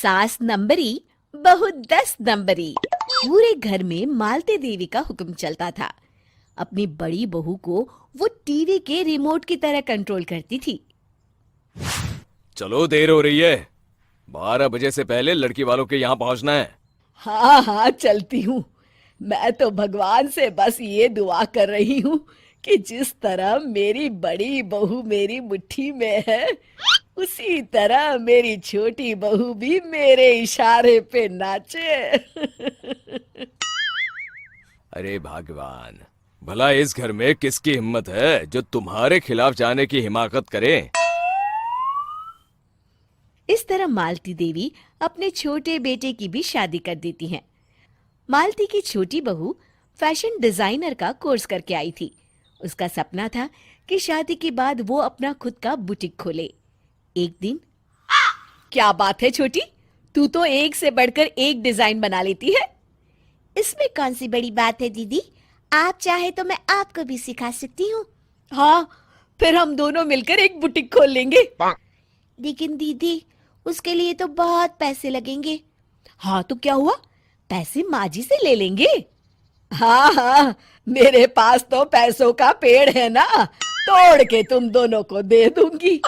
सास नंबरी, बहू 10 नंबरी। पूरे घर में मालती देवी का हुक्म चलता था। अपनी बड़ी बहू को वो टीवी के रिमोट की तरह कंट्रोल करती थी। चलो, देर हो रही है। 12 बजे से पहले लड़की वालों के यहाँ पहुंचना है। हाँ हाँ, चलती हूँ। मैं तो भगवान से बस ये दुआ कर रही हूँ कि जिस तरह मेरी बड़ी बहू मेरी मुट्ठी में है, उसी तरह मेरी छोटी बहू भी मेरे इशारे पे नाचे। अरे भगवान, भला इस घर में किसकी हिम्मत है जो तुम्हारे खिलाफ जाने की हिमाकत करे। इस तरह मालती देवी अपने छोटे बेटे की भी शादी कर देती हैं। मालती की छोटी बहू फैशन डिजाइनर का कोर्स करके आई थी। उसका सपना था कि शादी के बाद वो अपना खुद का बुटीक खोले। एक दिन, क्या बात है छोटी, तू तो एक से बढ़कर एक डिजाइन बना लेती है। इसमें कौन सी बड़ी बात है दीदी? आप चाहे तो मैं आपको भी सिखा सकती हूँ। हाँ, फिर हम दोनों मिलकर एक बुटीक खोल लेंगे। लेकिन दीदी, उसके लिए तो बहुत पैसे लगेंगे। हाँ तो क्या हुआ, पैसे माँ जी से ले लेंगे। हाँ हाँ, मेरे पास तो पैसों का पेड़ है ना, तोड़ के तुम दोनों को दे दूंगी।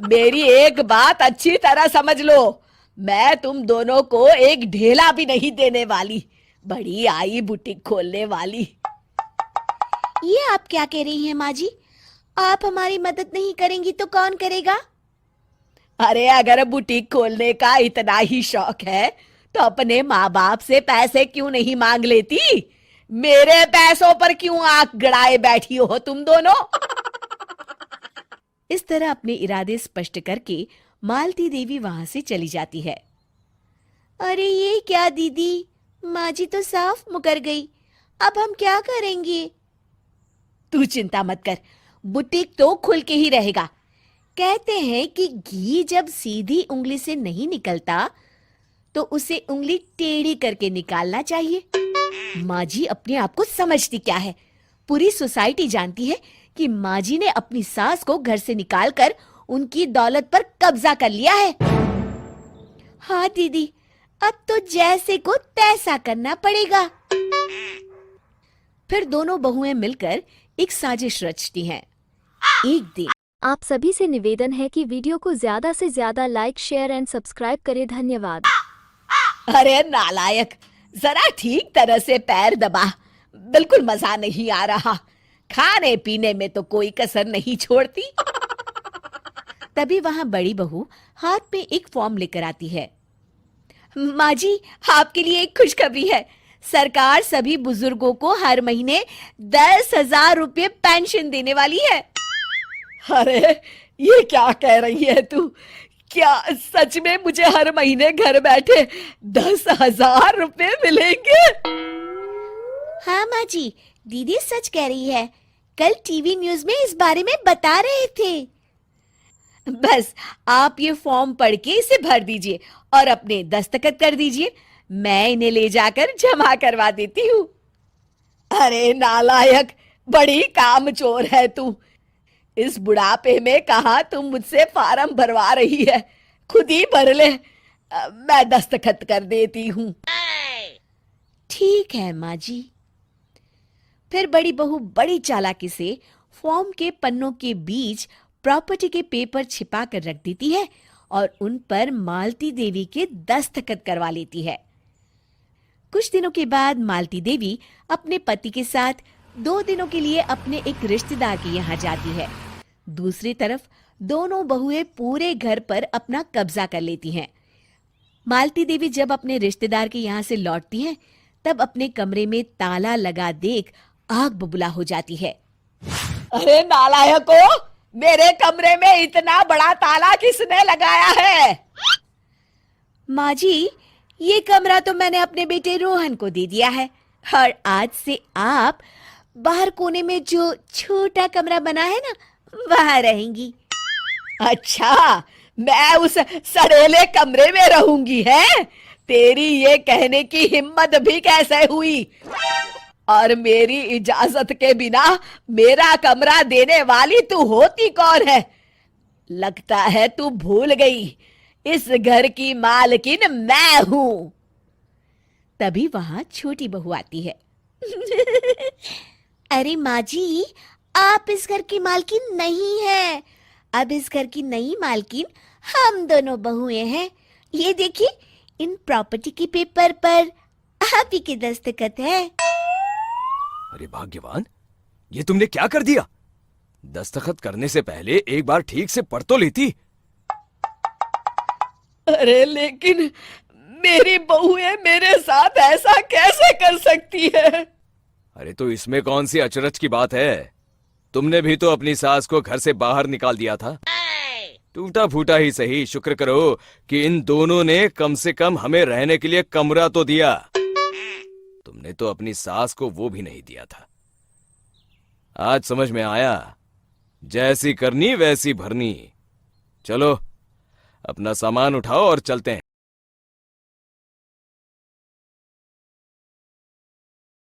मेरी एक बात अच्छी तरह समझ लो, मैं तुम दोनों को एक ढेला भी नहीं देने वाली। बड़ी आई बुटीक खोलने वाली। ये आप क्या कह रही हैं माँ जी? आप हमारी मदद नहीं करेंगी तो कौन करेगा? अरे अगर बुटीक खोलने का इतना ही शौक है तो अपने माँ बाप से पैसे क्यों नहीं मांग लेती? मेरे पैसों पर क्यों आंख गड़ाए बैठी हो तुम दोनों? इस तरह अपने इरादे स्पष्ट करके मालती देवी वहां से चली जाती है। अरे ये क्या दीदी, माँ जी तो साफ मुकर गई। अब हम क्या करेंगे? तू चिंता मत कर, बुटीक तो खुल के ही रहेगा। कहते हैं कि घी जब सीधी उंगली से नहीं निकलता तो उसे उंगली टेढ़ी करके निकालना चाहिए। माँ जी अपने आप को समझती क्या है? पूरी सोसाइटी जानती है कि माँ जी ने अपनी सास को घर से निकालकर उनकी दौलत पर कब्जा कर लिया है। हाँ दीदी, अब तो जैसे को तैसा करना पड़ेगा। फिर दोनों बहुएं मिलकर एक साजिश रचती हैं। एक दिन, आप सभी से निवेदन है कि वीडियो को ज्यादा से ज्यादा लाइक, शेयर एंड सब्सक्राइब करें। धन्यवाद। अरे नालायक, जरा ठीक तरह से पैर दबा, बिल्कुल मजा नहीं आ रहा। खाने पीने में तो कोई कसर नहीं छोड़ती। तभी वहां बड़ी बहू हाथ में एक फॉर्म लेकर आती है। माँ जी, आपके लिए एक खुशखबरी है। सरकार सभी बुजुर्गों को हर महीने 10,000 रुपये पेंशन देने वाली है। अरे ये क्या कह रही है तू? क्या सच में मुझे हर महीने घर बैठे 10,000 रुपये मिलेंगे? हाँ माँ जी, दीदी सच कह रही है। कल टीवी न्यूज में इस बारे में बता रहे थे। बस आप ये फॉर्म पढ़ के इसे भर दीजिए और अपने दस्तखत कर दीजिए। मैं इन्हें ले जाकर जमा करवा देती हूँ। अरे नालायक, बड़ी कामचोर है तू। इस बुढ़ापे में कहाँ तुम मुझसे फार्म भरवा रही है? खुद ही भर ले, मैं दस्तखत कर देती हूँ। ठीक है माँ जी। फिर बड़ी बहू बड़ी चालाकी से फॉर्म के पन्नों के बीच प्रॉपर्टी के पेपर छिपा कर रख देती है और उन पर मालती देवी के दस्तखत करवा लेती है। कुछ दिनों के बाद मालती देवी अपने पति के साथ 2 दिनों के लिए अपने एक रिश्तेदार के यहाँ जाती है। दूसरी तरफ दोनों बहुएं पूरे घर पर अपना कब्जा कर लेती हैं। मालती देवी जब अपने रिश्तेदार के यहाँ से लौटती हैं, तब अपने कमरे में ताला लगा देख आग बबूला हो जाती है। अरे नालायको, मेरे कमरे में इतना बड़ा ताला किसने लगाया है? माँ जी, ये कमरा तो मैंने अपने बेटे रोहन को दे दिया है और आज से आप बाहर कोने में जो छोटा कमरा बना है ना, वहां रहेंगी। अच्छा, मैं उस सड़ेले कमरे में रहूंगी है? तेरी ये कहने की हिम्मत भी कैसे हुई? और मेरी इजाजत के बिना मेरा कमरा देने वाली तू होती कौन है? लगता है तू भूल गई इस घर की मालकिन मैं हूं। तभी वहां छोटी बहू आती है। अरे माँ जी, आप इस घर की मालकिन नहीं है। अब इस घर की नई मालकिन हम दोनों बहुएं हैं। ये देखिए, इन प्रॉपर्टी के पेपर पर आप ही के दस्तखत है। अरे भाग्यवान, ये तुमने क्या कर दिया? दस्तखत करने से पहले एक बार ठीक से पढ़ तो लेती। अरे लेकिन मेरी बहुएं मेरे साथ ऐसा कैसे कर सकती है? अरे तो इसमें कौन सी अचरज की बात है? तुमने भी तो अपनी सास को घर से बाहर निकाल दिया था। टूटा फूटा ही सही, शुक्र करो कि इन दोनों ने कम से कम हमें रहने के लिए कमरा तो दिया। तुमने तो अपनी सास को वो भी नहीं दिया था। आज समझ में आया, जैसी करनी वैसी भरनी। चलो अपना सामान उठाओ और चलते हैं।